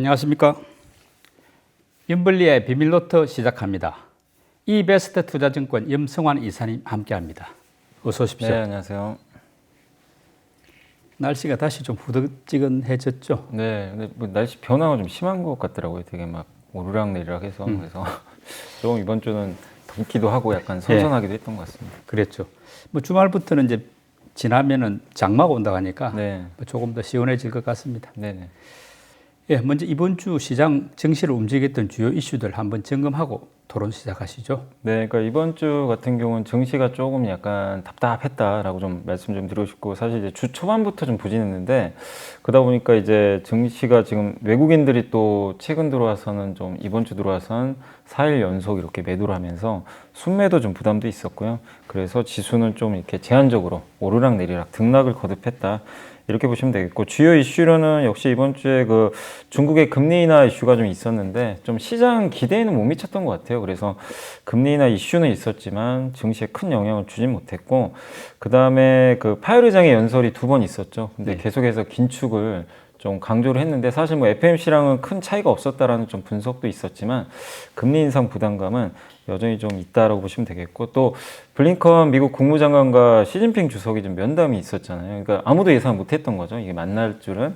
안녕하십니까. 윤블리의 비밀노트 시작합니다. 이베스트 투자증권 염성환 이사님 함께합니다. 어서 오십시오. 네, 안녕하세요. 날씨가 다시 좀 후덥지근해졌죠? 네, 근데 뭐 날씨 변화가 좀 심한 것 같더라고요. 되게 막 오르락내리락 해서 그래서 좀 이번 주는 덥기도 하고 약간 선선하기도 했던 것 같습니다. 그랬죠. 뭐 주말부터는 이제 지나면은 장마가 온다고 하니까 네. 뭐 조금 더 시원해질 것 같습니다. 네네. 예, 먼저 이번 주 시장 증시를 움직였던 주요 이슈들 한번 점검하고 토론 시작하시죠. 네, 그러니까 이번 주 같은 경우는 증시가 조금 약간 답답했다라고 좀 말씀 좀 드리고 싶고, 사실 이제 주 초반부터 좀 부진했는데, 그러다 보니까 이제 증시가 지금 외국인들이 또 최근 들어와서는 좀 이번 주 들어와서는 4일 연속 이렇게 매도를 하면서 순매도 좀 부담도 있었고요. 그래서 지수는 좀 이렇게 제한적으로 오르락 내리락 등락을 거듭했다, 이렇게 보시면 되겠고, 주요 이슈로는 역시 이번 주에 그 중국의 금리 인하 이슈가 좀 있었는데 좀 시장 기대에는 못 미쳤던 것 같아요. 그래서 금리 인하 이슈는 있었지만 증시에 큰 영향을 주진 못했고, 그 다음에 그 파월 의장의 연설이 2번 있었죠. 근데 계속해서 긴축을 좀 강조를 했는데, 사실 뭐 FMC랑은 큰 차이가 없었다라는 좀 분석도 있었지만 금리 인상 부담감은 여전히 좀 있다라고 보시면 되겠고, 또 블링컨 미국 국무장관과 시진핑 주석이 좀 면담이 있었잖아요. 그러니까 아무도 예상 못했던 거죠, 이게 만날 줄은.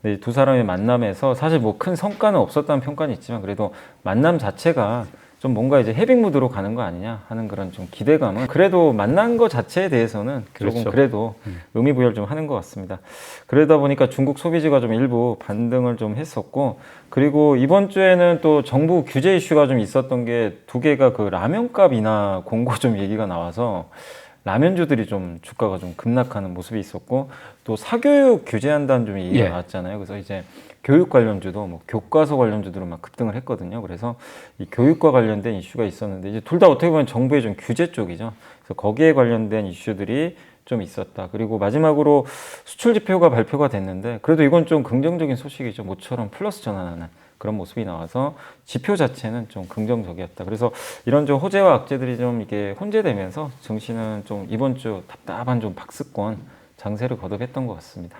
근데 두 사람의 만남에서 사실 뭐 큰 성과는 없었다는 평가는 있지만, 그래도 만남 자체가 좀 뭔가 이제 헤빙 무드로 가는 거 아니냐 하는 그런 좀 기대감은, 그래도 만난 거 자체에 대해서는 그렇죠. 조금 그래도 의미 부여를 좀 하는 것 같습니다. 그러다 보니까 중국 소비지가 좀 일부 반등을 좀 했었고, 그리고 이번 주에는 또 정부 규제 이슈가 좀 있었던 게 2개가 그 라면값 인하 공고 좀 얘기가 나와서 라면주들이 좀 주가가 좀 급락하는 모습이 있었고, 또 사교육 규제한다는 좀 얘기가 나왔잖아요. 그래서 이제 교육 관련주도 뭐 교과서 관련주들은 막 급등을 했거든요. 그래서 이 교육과 관련된 이슈가 있었는데, 이제 둘 다 어떻게 보면 정부의 좀 규제 쪽이죠. 그래서 거기에 관련된 이슈들이 좀 있었다. 그리고 마지막으로 수출 지표가 발표가 됐는데, 그래도 이건 좀 긍정적인 소식이죠. 모처럼 플러스 전환하는 그런 모습이 나와서 지표 자체는 좀 긍정적이었다. 그래서 이런 좀 호재와 악재들이 좀 이게 혼재되면서 증시는 좀 이번 주 답답한 좀 박스권 장세를 거듭했던 것 같습니다.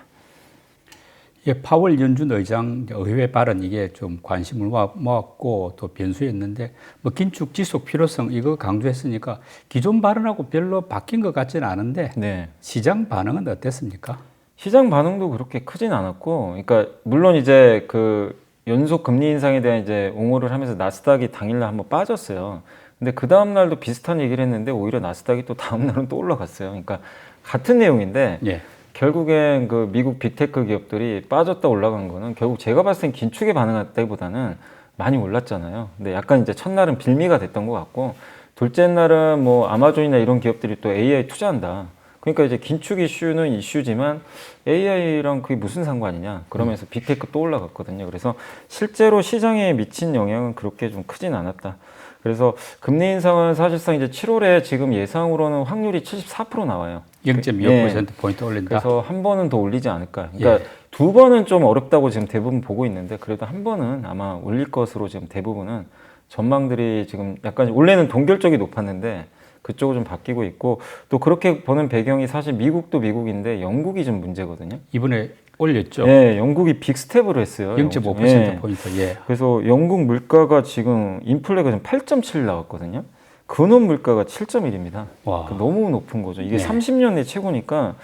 예, 파월 연준 의장 의회 발언 이게 좀 관심을 모았고 또 변수였는데, 뭐 긴축 지속 필요성 이거 강조했으니까 기존 발언하고 별로 바뀐 것 같지는 않은데 네. 시장 반응은 어땠습니까? 시장 반응도 그렇게 크진 않았고, 그러니까 물론 이제 그 연속 금리 인상에 대한 이제 옹호를 하면서 나스닥이 당일날 한번 빠졌어요. 근데 그 다음 날도 비슷한 얘기를 했는데 오히려 나스닥이 또 다음 날은 또 올라갔어요. 그러니까 같은 내용인데 예. 결국엔 그 미국 빅테크 기업들이 빠졌다 올라간 거는 결국 제가 봤을 땐 긴축에 반응했다기보다는 많이 올랐잖아요. 근데 약간 이제 첫날은 빌미가 됐던 것 같고, 둘째 날은 뭐 아마존이나 이런 기업들이 또 AI 투자한다. 그러니까 이제 긴축 이슈는 이슈지만 AI랑 그게 무슨 상관이냐 그러면서 빅테크 또 올라갔거든요. 그래서 실제로 시장에 미친 영향은 그렇게 좀 크진 않았다. 그래서 금리 인상은 사실상 이제 7월에 지금 예상으로는 확률이 74% 나와요. 0.25%포인트 올린다. 그래서 한 번은 더 올리지 않을까. 그러니까 2번은 좀 어렵다고 지금 대부분 보고 있는데, 그래도 한 번은 아마 올릴 것으로 지금 대부분은 전망들이 지금 약간 원래는 동결적이 높았는데 그쪽으로 좀 바뀌고 있고, 또 그렇게 보는 배경이 사실 미국도 미국인데 영국이 좀 문제거든요. 이번에 올렸죠. 네, 영국이 빅스텝으로 했어요. 0.5%포인트. 예. 그래서 영국 물가가 지금 인플레가 지금 8.7 나왔거든요. 근원 물가가 7.1입니다. 와. 너무 높은 거죠. 이게 네. 30년 내 최고니까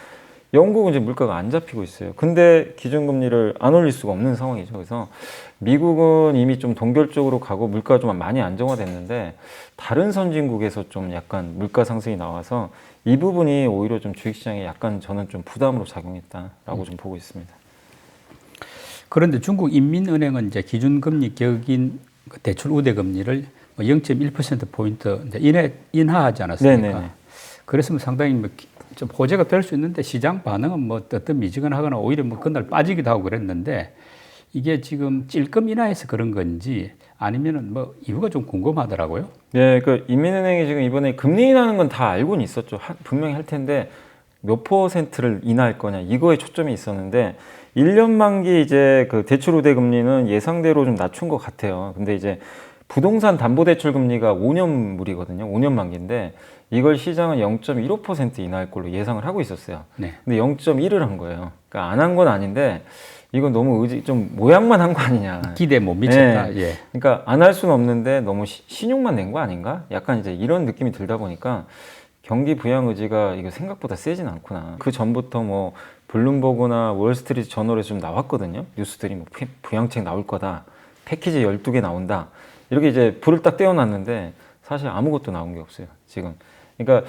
영국은 이제 물가가 안 잡히고 있어요. 근데 기준금리를 안 올릴 수가 없는 상황이죠. 그래서 미국은 이미 좀 동결적으로 가고 물가가 좀 많이 안정화됐는데, 다른 선진국에서 좀 약간 물가 상승이 나와서 이 부분이 오히려 좀 주식시장에 약간 저는 좀 부담으로 작용했다라고 좀 보고 있습니다. 그런데 중국 인민은행은 이제 기준금리 격인 대출 우대 금리를 0.1%포인트 인하하지 않았습니까? 네네네. 그랬으면 상당히 좀 호재가 될 수 있는데 시장 반응은 뭐 어떤 미지근하거나 오히려 뭐 그날 빠지기도 하고 그랬는데, 이게 지금 찔끔 인하해서 그런 건지 아니면은 뭐 이유가 좀 궁금하더라고요. 네, 그 인민은행이 지금 이번에 금리 인하하는 건 다 알고는 있었죠. 분명히 할 텐데 몇 퍼센트를 인하할 거냐 이거에 초점이 있었는데, 1년 만기 이제 그 대출 우대 금리는 예상대로 좀 낮춘 것 같아요. 근데 이제 부동산 담보대출 금리가 5년물이거든요. 5년 만기인데 이걸 시장은 0.15% 인하할 걸로 예상을 하고 있었어요. 네. 근데 0.1을 한 거예요. 그러니까 안 한 건 아닌데 이건 너무 좀 모양만 한 거 아니냐. 기대 못 미쳤다. 예. 그러니까 안 할 수는 없는데 너무 신용만 낸 거 아닌가? 약간 이제 이런 느낌이 들다 보니까 경기 부양 의지가 이거 생각보다 세진 않구나. 그 전부터 뭐 블룸버그나 월스트리트 저널에서 좀 나왔거든요. 뉴스들이 뭐 부양책 나올 거다. 패키지 12개 나온다. 이렇게 이제 불을 딱 떼어놨는데 사실 아무것도 나온 게 없어요. 지금. 그러니까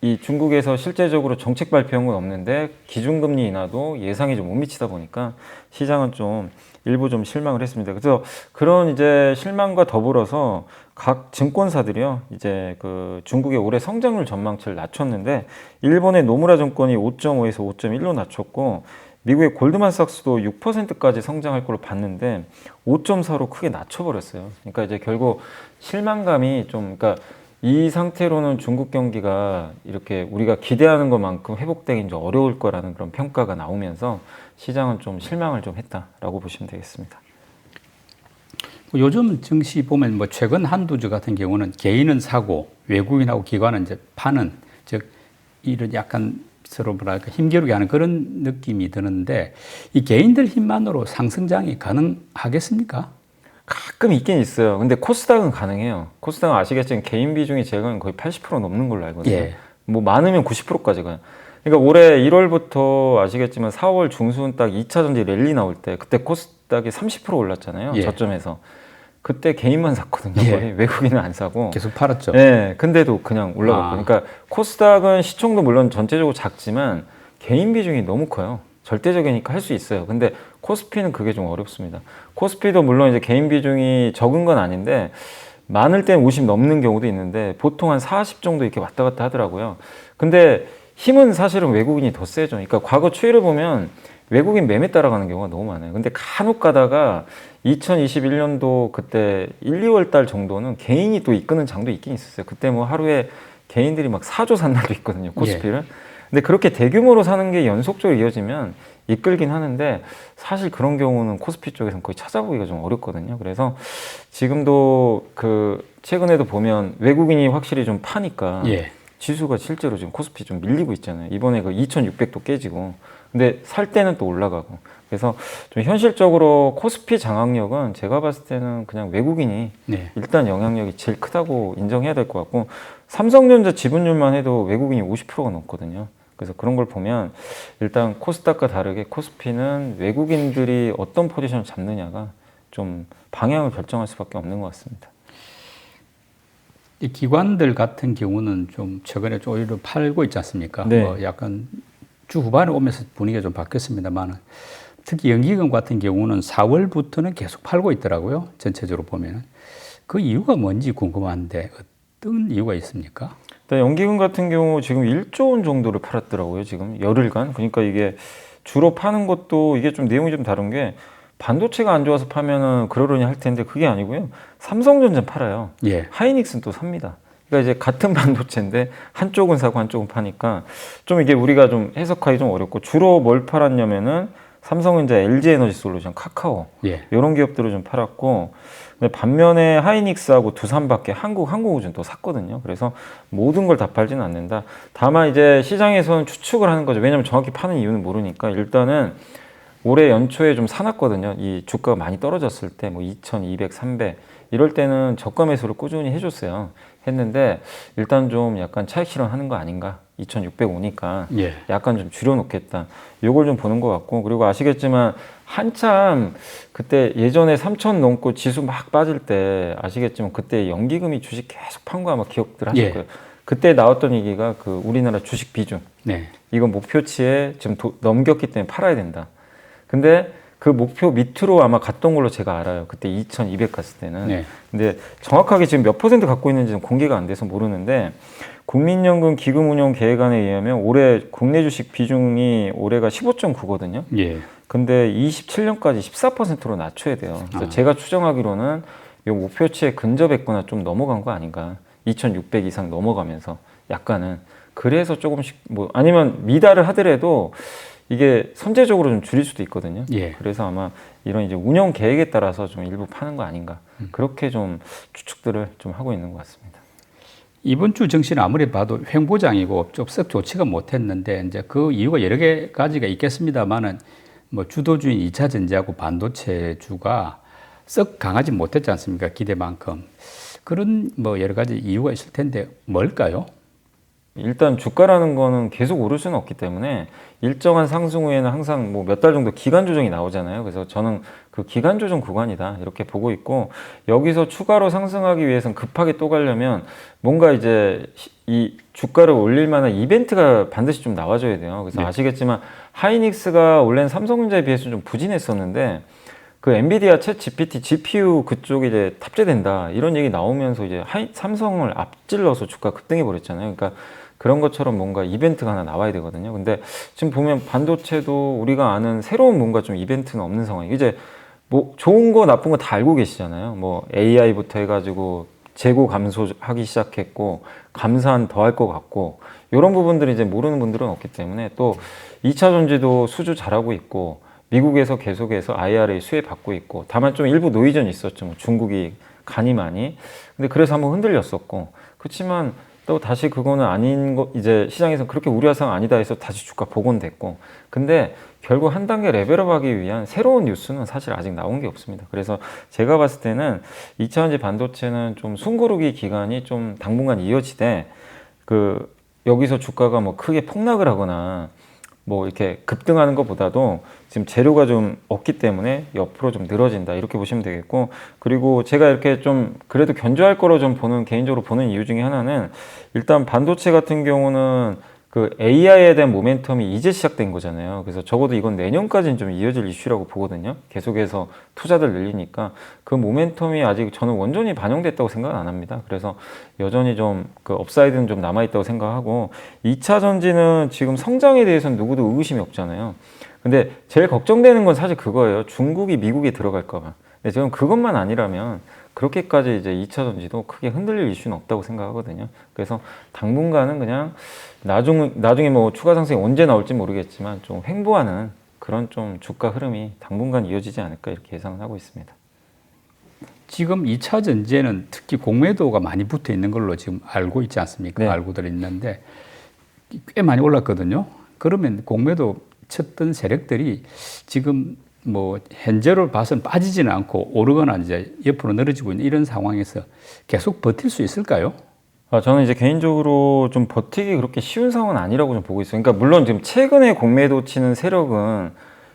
이 중국에서 실제적으로 정책 발표한 건 없는데 기준금리 인하도 예상이 좀 못 미치다 보니까 시장은 좀 일부 좀 실망을 했습니다. 그래서 그런 이제 실망과 더불어서 각 증권사들이요, 이제 그 중국의 올해 성장률 전망치를 낮췄는데 일본의 노무라 증권이 5.5에서 5.1로 낮췄고 미국의 골드만삭스도 6%까지 성장할 걸로 봤는데 5.4로 크게 낮춰버렸어요. 그러니까 이제 결국 실망감이 좀, 그러니까 이 상태로는 중국 경기가 이렇게 우리가 기대하는 것만큼 회복되기 이제 어려울 거라는 그런 평가가 나오면서 시장은 좀 실망을 좀 했다라고 보시면 되겠습니다. 요즘 증시 보면 뭐 최근 한두 주 같은 경우는 개인은 사고 외국인하고 기관은 이제 파는, 즉 이런 약간 서로 뭐랄까 힘겨루게 하는 그런 느낌이 드는데 이 개인들 힘만으로 상승장이 가능하겠습니까? 가끔 있긴 있어요. 근데 코스닥은 가능해요. 코스닥은 아시겠지만 개인 비중이 제가 거의 80% 넘는 걸로 알거든요. 예. 뭐 많으면 90%까지 가요. 그러니까 올해 1월부터 아시겠지만 4월 중순 딱 2차 전지 랠리 나올 때 그때 코스닥이 30% 올랐잖아요. 예. 저점에서. 그때 개인만 샀거든요. 예. 거의. 외국인은 안 사고. 계속 팔았죠. 네, 근데도 그냥 올라갔고. 그러니까 코스닥은 시총도 물론 전체적으로 작지만 개인 비중이 너무 커요. 절대적이니까 할 수 있어요. 근데 코스피는 그게 좀 어렵습니다. 코스피도 물론 이제 개인 비중이 적은 건 아닌데 많을 땐 50 넘는 경우도 있는데 보통 한 40 정도 이렇게 왔다 갔다 하더라고요. 근데 힘은 사실은 외국인이 더 세죠. 그러니까 과거 추이를 보면 외국인 매매 따라가는 경우가 너무 많아요. 근데 간혹 가다가 2021년도 그때 1, 2월 달 정도는 개인이 또 이끄는 장도 있긴 있었어요. 그때 뭐 하루에 개인들이 막 4조 산 날도 있거든요. 코스피를. 근데 그렇게 대규모로 사는 게 연속적으로 이어지면 이끌긴 하는데 사실 그런 경우는 코스피 쪽에서는 거의 찾아보기가 좀 어렵거든요. 그래서 지금도 그 최근에도 보면 외국인이 확실히 좀 파니까 예. 지수가 실제로 지금 코스피 좀 밀리고 있잖아요. 이번에 그 2600도 깨지고. 근데 살 때는 또 올라가고. 그래서 좀 현실적으로 코스피 장악력은 제가 봤을 때는 그냥 외국인이 네. 일단 영향력이 제일 크다고 인정해야 될 것 같고 삼성전자 지분율만 해도 외국인이 50%가 넘거든요. 그래서 그런 걸 보면 일단 코스닥과 다르게 코스피는 외국인들이 어떤 포지션을 잡느냐가 좀 방향을 결정할 수밖에 없는 것 같습니다. 이 기관들 같은 경우는 좀 최근에 좀 오히려 팔고 있지 않습니까? 네. 뭐 약간 주 후반에 오면서 분위기가 좀 바뀌었습니다만 특히 연기금 같은 경우는 4월부터는 계속 팔고 있더라고요. 전체적으로 보면은. 그 이유가 뭔지 궁금한데 어떤 이유가 있습니까? 연기금 같은 경우 지금 1조 원 정도를 팔았더라고요. 지금 열흘간. 그러니까 이게 주로 파는 것도 이게 좀 내용이 좀 다른 게 반도체가 안 좋아서 파면은 그러려니 할 텐데 그게 아니고요. 삼성전자 팔아요. 예. 하이닉스는 또 삽니다. 그러니까 이제 같은 반도체인데 한쪽은 사고 한쪽은 파니까 좀 이게 우리가 좀 해석하기 좀 어렵고 주로 뭘 팔았냐면은 삼성전자, LG에너지솔루션, 카카오 예. 이런 기업들을 좀 팔았고 근데 반면에 하이닉스하고 두산밖에 한국우주는 또 샀거든요. 그래서 모든 걸 다 팔지는 않는다. 다만 이제 시장에서는 추측을 하는 거죠. 왜냐하면 정확히 파는 이유는 모르니까 일단은 올해 연초에 좀 사놨거든요. 이 주가가 많이 떨어졌을 때 뭐 2,200, 300 이럴 때는 저가 매수를 꾸준히 해줬어요. 했는데 일단 좀 약간 차익 실현하는 거 아닌가? 2,600 오니까 예. 약간 좀 줄여놓겠다. 요걸 좀 보는 것 같고 그리고 아시겠지만 한참 그때 예전에 3,000 넘고 지수 막 빠질 때 아시겠지만 그때 연기금이 주식 계속 판 거 아마 기억들 하실 거예요. 그때 나왔던 얘기가 그 우리나라 주식 비중. 네. 이건 목표치에 지금 넘겼기 때문에 팔아야 된다. 근데 그 목표 밑으로 아마 갔던 걸로 제가 알아요. 그때 2,200 갔을 때는. 네. 근데 정확하게 지금 몇 % 갖고 있는지는 공개가 안 돼서 모르는데 국민연금 기금운용계획안에 의하면 올해 국내 주식 비중이 올해가 15.9거든요. 예. 근데 27년까지 14%로 낮춰야 돼요. 그래서 제가 추정하기로는 이 목표치에 근접했거나 좀 넘어간 거 아닌가. 2,600 이상 넘어가면서 약간은. 그래서 조금씩 뭐 아니면 미달을 하더라도 이게 선제적으로 좀 줄일 수도 있거든요. 예. 그래서 아마 이런 이제 운영 계획에 따라서 좀 일부 파는 거 아닌가. 그렇게 좀 추측들을 좀 하고 있는 것 같습니다. 이번 주 증시는 아무리 봐도 횡보장이고 좀 썩 좋지가 못했는데 이제 그 이유가 여러 가지가 있겠습니다만은 뭐 주도주인 2차 전지하고 반도체주가 썩 강하지 못했지 않습니까? 기대만큼. 그런 뭐 여러 가지 이유가 있을 텐데 뭘까요? 일단 주가라는 거는 계속 오를 수는 없기 때문에 일정한 상승 후에는 항상 뭐 몇 달 정도 기간 조정이 나오잖아요. 그래서 저는 그 기간 조정 구간이다 이렇게 보고 있고, 여기서 추가로 상승하기 위해서는 급하게 또 가려면 뭔가 이제 이 주가를 올릴 만한 이벤트가 반드시 좀 나와줘야 돼요. 그래서 네. 아시겠지만 하이닉스가 원래는 삼성전자에 비해서 좀 부진했었는데 그 엔비디아 챗 GPT GPU 그쪽에 이제 탑재된다 이런 얘기 나오면서 이제 삼성을 앞질러서 주가 급등해 버렸잖아요. 그러니까 그런 것처럼 뭔가 이벤트가 하나 나와야 되거든요. 근데 지금 보면 반도체도 우리가 아는 새로운 뭔가 좀 이벤트는 없는 상황이에요. 이제 뭐 좋은 거 나쁜 거 다 알고 계시잖아요. 뭐 AI부터 해가지고 재고 감소하기 시작했고 감산 더 할 것 같고 이런 부분들이 이제 모르는 분들은 없기 때문에, 또 2차 전지도 수주 잘하고 있고 미국에서 계속해서 IRA 수혜 받고 있고, 다만 좀 일부 노이전이 있었죠. 뭐 중국이 간이 많이. 근데 그래서 한번 흔들렸었고, 그렇지만 또 다시 그거는 아닌 거, 이제 시장에서 그렇게 우려할 상황 아니다 해서 다시 주가 복원됐고, 근데 결국 한 단계 레벨업하기 위한 새로운 뉴스는 사실 아직 나온 게 없습니다. 그래서 제가 봤을 때는 2차 전지 반도체는 좀 숨고르기 기간이 좀 당분간 이어지되, 그 여기서 주가가 뭐 크게 폭락을 하거나 뭐 이렇게 급등하는 것보다도 지금 재료가 좀 없기 때문에 옆으로 좀 늘어진다 이렇게 보시면 되겠고, 그리고 제가 이렇게 좀 그래도 견조할 거로 좀 보는, 개인적으로 보는 이유 중에 하나는, 일단 반도체 같은 경우는 그 AI에 대한 모멘텀이 이제 시작된 거잖아요. 그래서 적어도 이건 내년까지는 좀 이어질 이슈라고 보거든요. 계속해서 투자들 늘리니까 그 모멘텀이 아직 저는 완전히 반영됐다고 생각은 안 합니다. 그래서 여전히 좀 그 업사이드는 좀 남아있다고 생각하고, 2차 전지는 지금 성장에 대해서는 누구도 의구심이 없잖아요. 근데 제일 걱정되는 건 사실 그거예요. 중국이 미국에 들어갈까 봐. 근데 저는 그것만 아니라면 그렇게까지 이제 2차 전지도 크게 흔들릴 이슈는 없다고 생각하거든요. 그래서 당분간은 그냥 나중에 뭐 추가 상승이 언제 나올지 모르겠지만 좀 횡보하는 그런 좀 주가 흐름이 당분간 이어지지 않을까 이렇게 예상을 하고 있습니다. 지금 2차 전지에는 특히 공매도가 많이 붙어 있는 걸로 지금 알고 있지 않습니까? 네. 알고들 있는데 꽤 많이 올랐거든요. 그러면 공매도 쳤던 세력들이 지금 뭐 현재로 봐서는 빠지지는 않고 오르거나 이제 옆으로 늘어지고 있는 이런 상황에서 계속 버틸 수 있을까요? 저는 이제 개인적으로 좀 버티기 그렇게 쉬운 상황은 아니라고 좀 보고 있어요. 그러니까 물론 지금 최근에 공매도 치는 세력은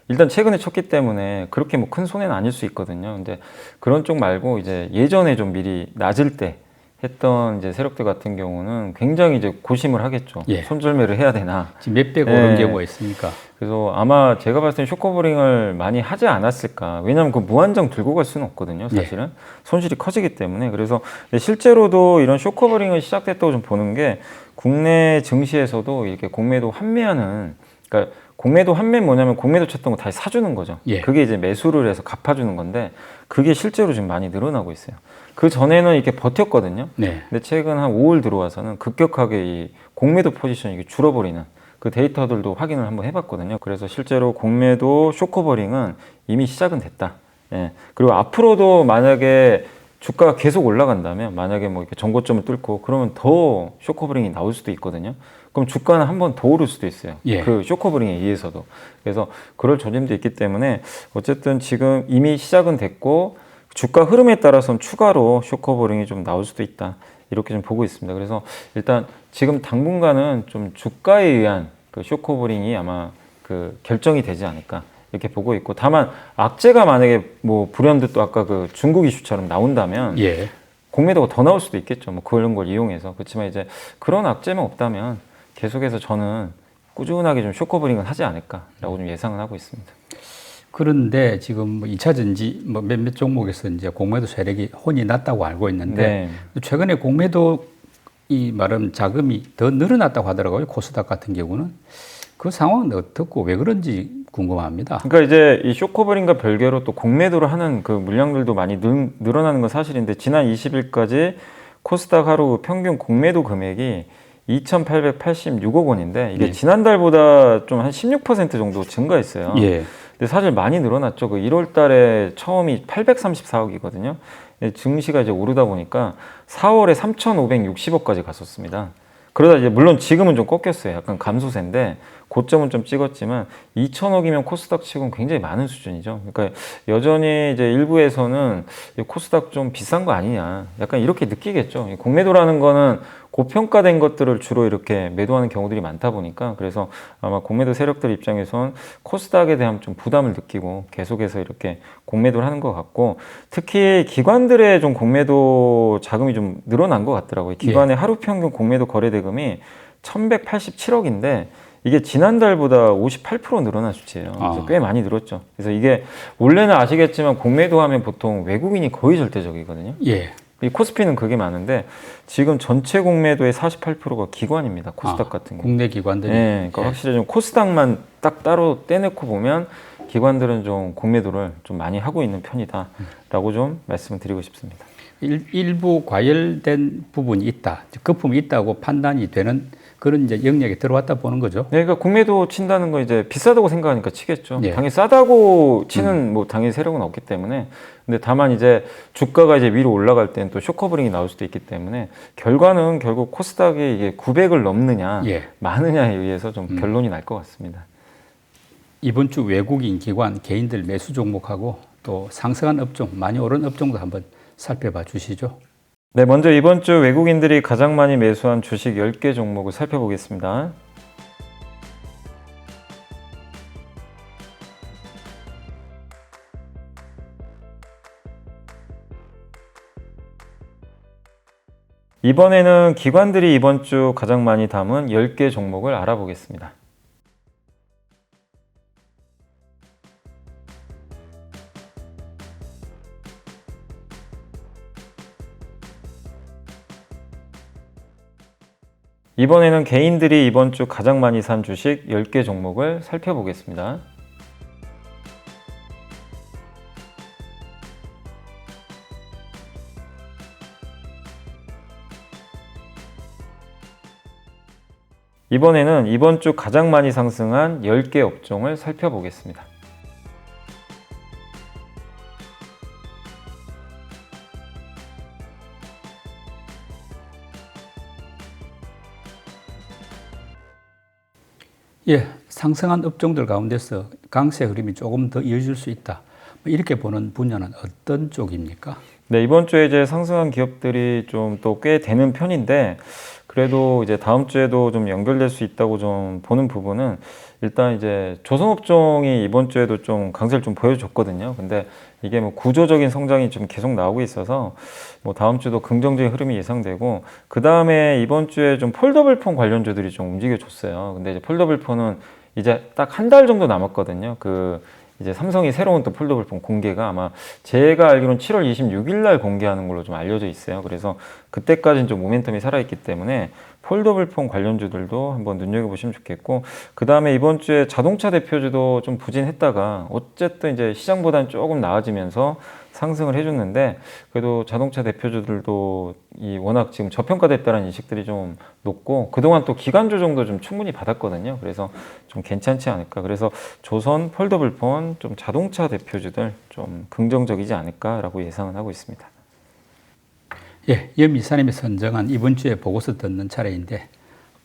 일단 최근에 쳤기 때문에 그렇게 뭐 큰 손해는 아닐 수 있거든요. 근데 그런 쪽 말고 이제 예전에 좀 미리 낮을 때 했던 이제 세력들 같은 경우는 굉장히 이제 고심을 하겠죠. 예. 손절매를 해야 되나. 지금 몇백 네. 오른 경우가 있으니까. 그래서 아마 제가 봤을 땐 쇼커버링을 많이 하지 않았을까. 왜냐하면 그 무한정 들고 갈 수는 없거든요, 사실은. 손실이 커지기 때문에. 그래서 실제로도 이런 쇼커버링을 시작됐다고 좀 보는 게, 국내 증시에서도 이렇게 공매도 환매하는, 그러니까 공매도 환매 뭐냐면 공매도 쳤던 거 다시 사주는 거죠. 예. 그게 이제 매수를 해서 갚아주는 건데, 그게 실제로 지금 많이 늘어나고 있어요. 그 전에는 이렇게 버텼거든요. 네. 근데 최근 한 5월 들어와서는 급격하게 이 공매도 포지션이 이게 줄어버리는 그 데이터들도 확인을 한번 해봤거든요. 그래서 실제로 공매도 쇼커버링은 이미 시작은 됐다. 예. 그리고 앞으로도 만약에 주가가 계속 올라간다면, 만약에 뭐 이렇게 전고점을 뚫고 그러면 더 쇼커버링이 나올 수도 있거든요. 그럼 주가는 한 번 더 오를 수도 있어요. 예. 그 쇼커버링에 의해서도. 그래서 그럴 조짐도 있기 때문에 어쨌든 지금 이미 시작은 됐고, 주가 흐름에 따라서는 추가로 쇼커버링이 좀 나올 수도 있다. 이렇게 좀 보고 있습니다. 그래서 일단 지금 당분간은 좀 주가에 의한 그 쇼커버링이 아마 그 결정이 되지 않을까 이렇게 보고 있고, 다만 악재가 만약에 뭐 불현듯 또 아까 그 중국 이슈처럼 나온다면 예. 공매도가 더 나올 수도 있겠죠. 뭐 그런 걸 이용해서. 그렇지만 이제 그런 악재만 없다면 계속해서 저는 꾸준하게 좀 쇼커버링은 하지 않을까라고 좀 예상을 하고 있습니다. 그런데 지금 뭐 2차 전지 뭐 몇몇 종목에서 이제 공매도 세력이 혼이 났다고 알고 있는데, 네. 최근에 공매도 이 말은 자금이 더 늘어났다고 하더라고요. 코스닥 같은 경우는. 그 상황은 어떻고 왜 그런지 궁금합니다. 그러니까 이제 이 쇼커버링과 별개로 또 공매도를 하는 그 물량들도 많이 늘어나는 건 사실인데, 지난 20일까지 코스닥 하루 평균 공매도 금액이 2,886억 원인데 이게 예. 지난달보다 좀 한 16% 정도 증가했어요. 예. 근데 사실 많이 늘어났죠. 그 1월 달에 처음이 834억이거든요. 증시가 이제 오르다 보니까 4월에 3,560억까지 갔었습니다. 그러다 이제 물론 지금은 좀 꺾였어요. 약간 감소세인데 고점은 좀 찍었지만 2천억이면 코스닥 치고는 굉장히 많은 수준이죠. 그러니까 여전히 이제 일부에서는 코스닥 좀 비싼 거 아니냐, 약간 이렇게 느끼겠죠. 공매도라는 거는 고평가된 것들을 주로 이렇게 매도하는 경우들이 많다 보니까, 그래서 아마 공매도 세력들 입장에선 코스닥에 대한 좀 부담을 느끼고 계속해서 이렇게 공매도를 하는 것 같고, 특히 기관들의 좀 공매도 자금이 좀 늘어난 것 같더라고요. 기관의 하루 평균 공매도 거래 대금이 1,187억인데 이게 지난달보다 58% 늘어난 수치예요. 그래서 꽤 많이 늘었죠. 그래서 이게 원래는 아시겠지만 공매도 하면 보통 외국인이 거의 절대적이거든요. 예. 이 코스피는 그게 많은데 지금 전체 공매도의 48%가 기관입니다. 코스닥 같은 경우. 국내 기관들이. 네, 그러니까 예. 확실히 좀 코스닥만 딱 따로 떼놓고 보면 기관들은 좀 공매도를 좀 많이 하고 있는 편이다라고 좀 말씀을 드리고 싶습니다. 일부 과열된 부분이 있다, 거품이 있다고 판단이 되는 그런 이제 영역에 들어왔다 보는 거죠. 네, 그러니까 공매도 친다는 거 이제 비싸다고 생각하니까 치겠죠. 예. 당연히 싸다고 치는 뭐 당연히 세력은 없기 때문에. 근데 다만 이제 주가가 이제 위로 올라갈 때는 또 쇼커버링이 나올 수도 있기 때문에 결과는 결국 코스닥이 이게 900을 넘느냐 예. 많으냐에 의해서 좀 결론이 날 것 같습니다. 이번 주 외국인 기관 개인들 매수 종목하고 또 상승한 업종, 많이 오른 업종도 한번 살펴봐 주시죠. 네, 먼저 이번 주 외국인들이 가장 많이 매수한 주식 10개 종목을 살펴보겠습니다. 이번에는 기관들이 이번 주 가장 많이 담은 10개 종목을 알아보겠습니다. 이번에는 개인들이 이번 주 가장 많이 산 주식 10개 종목을 살펴보겠습니다. 이번에는 이번 주 가장 많이 상승한 10개 업종을 살펴보겠습니다. 예, 상승한 업종들 가운데서 강세 흐름이 조금 더 이어질 수 있다, 뭐 이렇게 보는 분야는 어떤 쪽입니까? 네, 이번 주에 이제 상승한 기업들이 좀 또 꽤 되는 편인데, 그래도 이제 다음 주에도 좀 연결될 수 있다고 좀 보는 부분은, 일단 이제 조선업종이 이번 주에도 좀 강세를 좀 보여줬거든요. 근데 이게 뭐 구조적인 성장이 좀 계속 나오고 있어서 뭐 다음 주도 긍정적인 흐름이 예상되고, 그 다음에 이번 주에 좀 폴더블 폰 관련주들이 좀 움직여줬어요. 근데 이제 폴더블 폰은 이제 딱 한 달 정도 남았거든요. 이제 삼성이 새로운 또 폴더블 폰 공개가 아마 제가 알기로는 7월 26일 날 공개하는 걸로 좀 알려져 있어요. 그래서 그때까지는 좀 모멘텀이 살아있기 때문에 폴더블 폰 관련주들도 한번 눈여겨보시면 좋겠고, 그 다음에 이번 주에 자동차 대표주도 좀 부진했다가 어쨌든 이제 시장보다는 조금 나아지면서 상승을 해줬는데, 그래도 자동차 대표주들도 이 워낙 지금 저평가됐다는 인식들이 좀 높고, 그동안 또 기간 조정도 좀 충분히 받았거든요. 그래서 좀 괜찮지 않을까. 그래서 조선, 폴더블폰, 좀 자동차 대표주들 좀 긍정적이지 않을까라고 예상을 하고 있습니다. 예, 염 이사님이 선정한 이번 주에 보고서 듣는 차례인데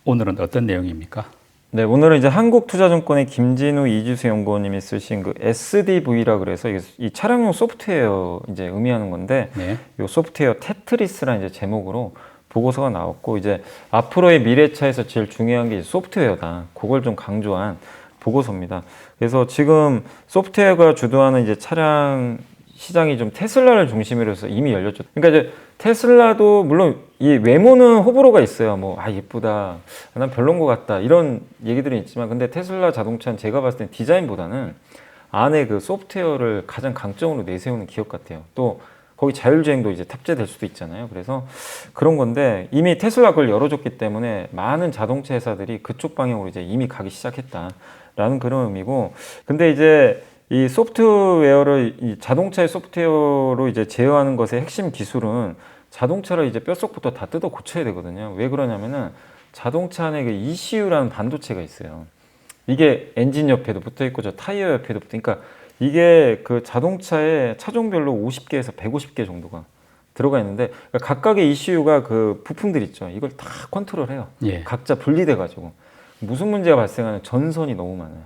오늘은 어떤 내용입니까? 네, 오늘은 이제 한국투자증권의 김진우 이주수 연구원님이 쓰신 그 SDV라 그래서 이 차량용 소프트웨어 이제 의미하는 건데, 네. 이 소프트웨어 테트리스라는 이제 제목으로 보고서가 나왔고, 이제 앞으로의 미래차에서 제일 중요한 게 소프트웨어다, 그걸 좀 강조한 보고서입니다. 그래서 지금 소프트웨어가 주도하는 이제 차량 시장이 좀 테슬라를 중심으로 해서 이미 열렸죠. 그러니까 이제 테슬라도 물론 이 외모는 호불호가 있어요. 뭐, 예쁘다, 난 별론 것 같다, 이런 얘기들이 있지만, 근데 테슬라 자동차는 제가 봤을 땐 디자인보다는 안에 그 소프트웨어를 가장 강점으로 내세우는 기업 같아요. 또 거기 자율주행도 이제 탑재될 수도 있잖아요. 그래서 그런 건데, 이미 테슬라 그걸 열어줬기 때문에 많은 자동차 회사들이 그쪽 방향으로 이제 이미 가기 시작했다라는 그런 의미고, 근데 이제 이 소프트웨어를 이 자동차의 소프트웨어로 이제 제어하는 것의 핵심 기술은 자동차를 이제 뼛속부터 다 뜯어 고쳐야 되거든요. 왜 그러냐면은 자동차 안에 그 ECU라는 반도체가 있어요. 이게 엔진 옆에도 붙어 있고 저 타이어 옆에도 붙어. 그러니까 이게 그 자동차의 차종별로 50개에서 150개 정도가 들어가 있는데 그러니까 각각의 ECU가 그 부품들 있죠. 이걸 다 컨트롤해요. 예. 각자 분리돼 가지고 무슨 문제가 발생하는 전선이 너무 많아요.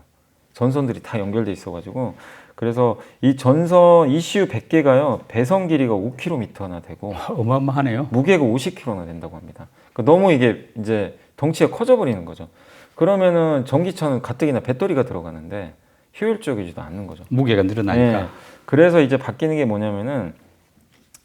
전선들이 다 연결돼 있어가지고 그래서 이 전선 ECU 100개가요 배선 길이가 5km나 되고 어마어마하네요. 무게가 50kg나 된다고 합니다. 그러니까 너무 이게 이제 덩치가 커져 버리는 거죠. 그러면은 전기차는 가뜩이나 배터리가 들어가는데 효율적이지도 않는 거죠. 무게가 늘어나니까. 네. 그래서 이제 바뀌는 게 뭐냐면은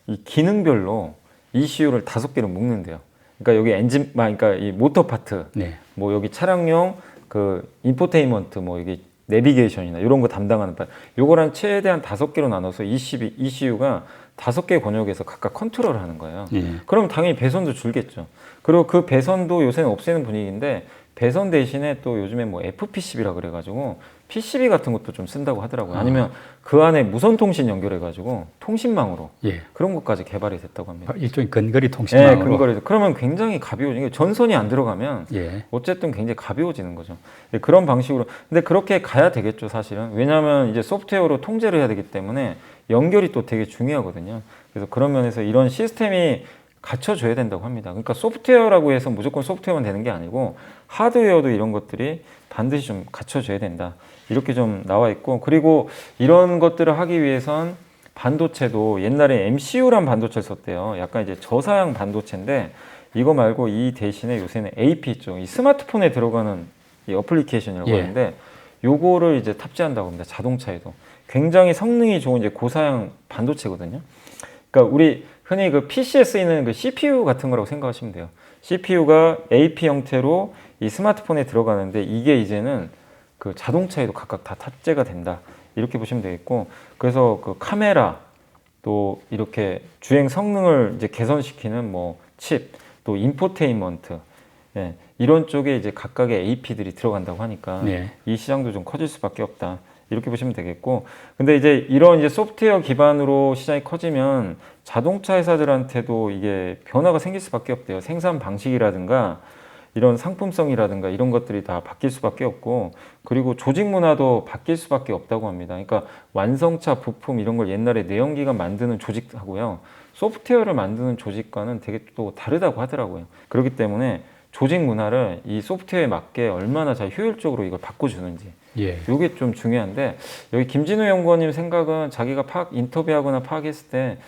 이 기능별로 ECU를 5개를 묶는데요. 그러니까 여기 엔진, 그러니까 이 모터 파트, 네. 뭐 여기 차량용 그 인포테인먼트, 뭐 여기 내비게이션이나 이런 거 담당하는 파, 요거랑 최대한 5개로 나눠서 ECU가 5개 권역에서 각각 컨트롤을 하는 거예요. 예. 그럼 당연히 배선도 줄겠죠. 그리고 그 배선도 요새는 없애는 분위기인데 배선 대신에 또 요즘에 뭐 FPCB라 그래가지고 PCB 같은 것도 좀 쓴다고 하더라고요. 아니면 그 안에 무선 통신 연결해가지고 통신망으로 예. 그런 것까지 개발이 됐다고 합니다. 일종의 근거리 네, 통신망으로. 근거리. 그러면 굉장히 가벼워지는 게 전선이 안 들어가면 예. 어쨌든 굉장히 가벼워지는 거죠. 네, 그런 방식으로. 근데 그렇게 가야 되겠죠, 사실은. 왜냐하면 이제 소프트웨어로 통제를 해야 되기 때문에 연결이 또 되게 중요하거든요. 그래서 그런 면에서 이런 시스템이 갖춰줘야 된다고 합니다. 그러니까 소프트웨어라고 해서 무조건 소프트웨어만 되는 게 아니고 하드웨어도 이런 것들이 반드시 좀 갖춰줘야 된다. 이렇게 좀 나와 있고, 그리고 이런 것들을 하기 위해선 반도체도 옛날에 MCU란 반도체를 썼대요. 약간 이제 저사양 반도체인데 이거 말고 이 대신에 요새는 AP 있죠. 이 스마트폰에 들어가는 이 어플리케이션이라고 예. 하는데 요거를 이제 탑재한다고 합니다. 자동차에도. 굉장히 성능이 좋은 이제 고사양 반도체거든요. 그러니까 우리 흔히 그 PC에 쓰이는 그 CPU 같은 거라고 생각하시면 돼요. CPU가 AP 형태로 이 스마트폰에 들어가는데 이게 이제는 그 자동차에도 각각 다 탑재가 된다. 이렇게 보시면 되겠고, 그래서 그 카메라 또 이렇게 주행 성능을 이제 개선시키는 뭐 칩, 또 인포테인먼트, 예, 이런 쪽에 이제 각각의 AP들이 들어간다고 하니까 네. 이 시장도 좀 커질 수밖에 없다. 이렇게 보시면 되겠고, 근데 이제 이런 이제 소프트웨어 기반으로 시장이 커지면 자동차 회사들한테도 이게 변화가 생길 수밖에 없대요. 생산 방식이라든가 이런 상품성이라든가 이런 것들이 다 바뀔 수밖에 없고, 그리고 조직 문화도 바뀔 수밖에 없다고 합니다. 그러니까 완성차 부품 이런 걸 옛날에 내연기관 만드는 조직하고요, 소프트웨어를 만드는 조직과는 되게 또 다르다고 하더라고요. 그렇기 때문에 조직 문화를 이 소프트웨어에 맞게 얼마나 잘 효율적으로 이걸 바꿔주는지, 예. 이게 좀 중요한데, 여기 김진우 연구원님 생각은 자기가 인터뷰하거나 파악했을 때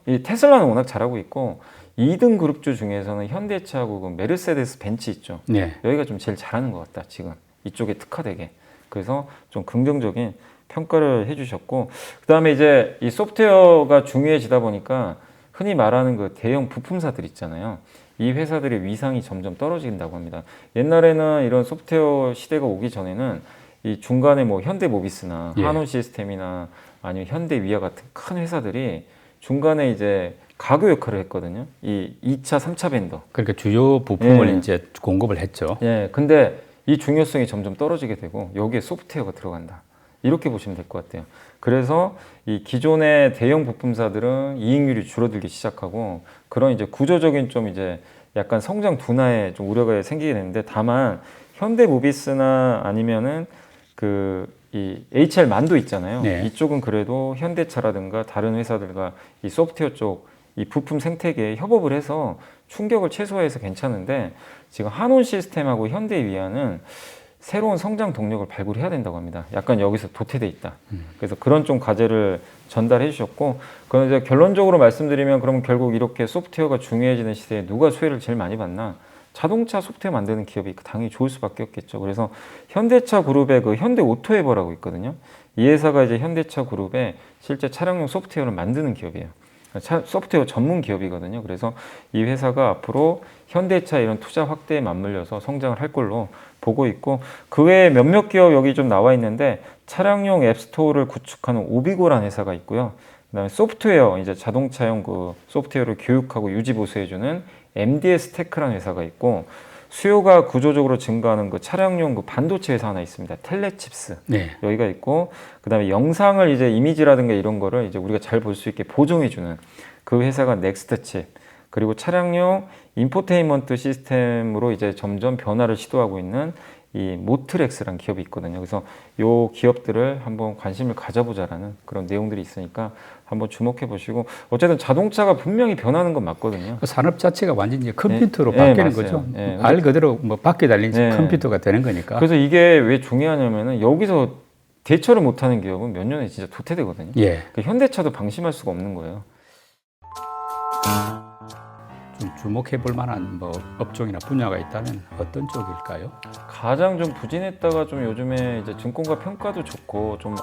이 테슬라는 워낙 잘하고 있고 2등 그룹주 중에서는 현대차하고 그 메르세데스 벤츠 있죠. 네. 여기가 좀 제일 잘하는 것 같다, 지금 이쪽에 특화되게. 그래서 좀 긍정적인 평가를 해주셨고, 그 다음에 이제 이 소프트웨어가 중요해지다 보니까 흔히 말하는 그 대형 부품사들 있잖아요. 이 회사들의 위상이 점점 떨어진다고 합니다. 옛날에는 이런 소프트웨어 시대가 오기 전에는 이 중간에 뭐 현대모비스나 예. 한온 시스템이나 아니면 현대위아 같은 큰 회사들이 중간에 이제 가교 역할을 했거든요. 이 2차, 3차 벤더. 그러니까 주요 부품을 예. 이제 공급을 했죠. 예, 근데 이 중요성이 점점 떨어지게 되고 여기에 소프트웨어가 들어간다. 이렇게 보시면 될 것 같아요. 그래서 이 기존의 대형 부품사들은 이익률이 줄어들기 시작하고 그런 이제 구조적인 좀 이제 약간 성장 둔화에 좀 우려가 생기게 되는데, 다만 현대모비스나 아니면은 이 HR 만도 있잖아요. 네. 이쪽은 그래도 현대차라든가 다른 회사들과 이 소프트웨어 쪽 이 부품 생태계에 협업을 해서 충격을 최소화해서 괜찮은데, 지금 한온 시스템하고 현대위아는 새로운 성장 동력을 발굴해야 된다고 합니다. 약간 여기서 도태돼 있다. 그래서 그런 좀 과제를 전달해 주셨고, 그럼 이제 결론적으로 말씀드리면, 그럼 결국 이렇게 소프트웨어가 중요해지는 시대에 누가 수혜를 제일 많이 받나? 자동차 소프트웨어 만드는 기업이 당연히 좋을 수밖에 없겠죠. 그래서 현대차 그룹의 그 현대 오토에버라고 있거든요. 이 회사가 이제 현대차 그룹의 실제 차량용 소프트웨어를 만드는 기업이에요. 소프트웨어 전문 기업이거든요. 그래서 이 회사가 앞으로 현대차 이런 투자 확대에 맞물려서 성장을 할 걸로 보고 있고, 그 외에 몇몇 기업 여기 좀 나와 있는데, 차량용 앱스토어를 구축하는 오비고라는 회사가 있고요. 그다음에 소프트웨어, 이제 자동차용 그 소프트웨어를 교육하고 유지 보수해주는 MDS 테크라는 회사가 있고, 수요가 구조적으로 증가하는 그 차량용 그 반도체 회사 하나 있습니다. 텔레칩스. 네. 여기가 있고, 그다음에 영상을 이제 이미지라든가 이런 거를 이제 우리가 잘 볼 수 있게 보정해주는 그 회사가 넥스트칩. 그리고 차량용 인포테인먼트 시스템으로 이제 점점 변화를 시도하고 있는 이 모트렉스라는 기업이 있거든요. 그래서 요 기업들을 한번 관심을 가져보자라는 그런 내용들이 있으니까 한번 주목해 보시고 어쨌든 자동차가 분명히 변하는 건 맞거든요. 그 산업 자체가 완전히 이제 컴퓨터로 네, 바뀌는 네, 맞아요. 거죠. 네, 말 그대로 뭐 바퀴 달린 네. 컴퓨터가 되는 거니까. 그래서 이게 왜 중요하냐면은 여기서 대처를 못하는 기업은 몇 년에 진짜 도태되거든요. 예. 그 현대차도 방심할 수가 없는 거예요. 좀 주목해 볼 만한 뭐 업종이나 분야가 있다면 어떤 쪽일까요? 가장 좀 부진했다가 좀 요즘에 이제 증권가 평가도 좋고 좀